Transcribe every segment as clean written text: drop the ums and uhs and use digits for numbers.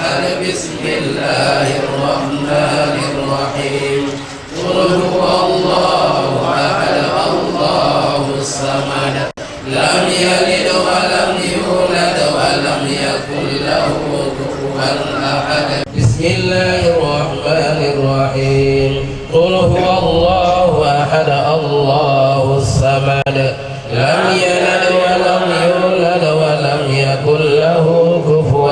أحد بسم الله الرحمن الرحيم قل هو الله أحد الله الصمد لم يلد ولم يولد ولم يكن له كفوا أحد بسم الله الرحمن الرحيم قل هو الله أحد الله الصمد لم يلد ولم يولد ولم يكن له كفوا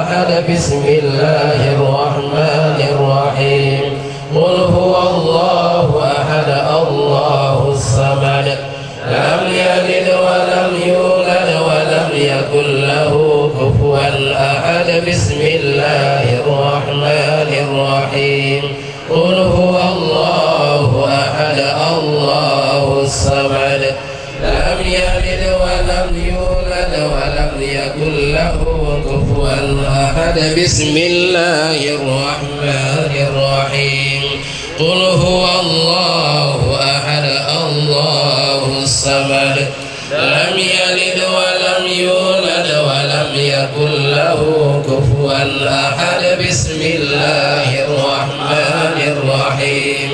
أحد بسم الله الرحمن الرحيم قل هو الله أحد الله الصمد لم يلد ولم يولد ولم يكن له كفوا أحد بسم الله الرحمن الرحيم قل هو الله أحد الله الصمد لم يلد ولم يولد ولم يكن له كفوا أحد بسم الله الرحمن الرحيم قل هو الله أحد الله الصمد لم يلد ولم يولد ولم يكن له كفوا أحد بسم الله الرحمن الرحيم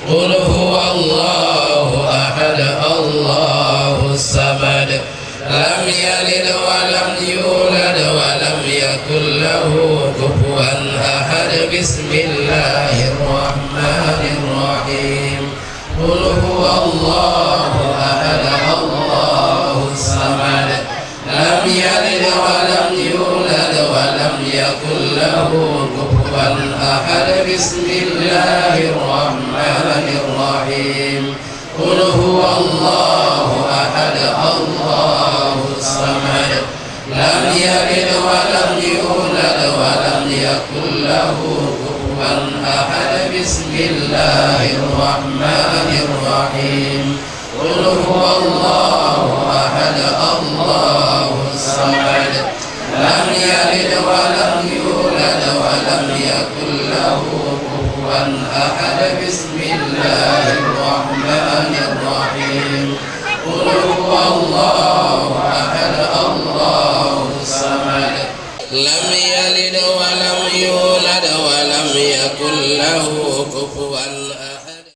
قل هو الله أحد الله الصمد لم يلد ولم يولد ولم يكن له كفوا أحد بسم الله الرحمن الرحيم قل هو الله أحد الله الصمد لم يلد ولم يولد ولم يكن له كفوا أحد بسم الله الرحمن الرحيم قل هو الله أحد الله الصمد لم يلد ولم يولد ولم يكن له كفوا أحد بسم الله الرحمن الرحيم قل هو الله أحد الله الصمد لم يلد ولم يولد ولم يكن له كفوا أحد بسم الله الرحمن الرحيم قل هو الله أحد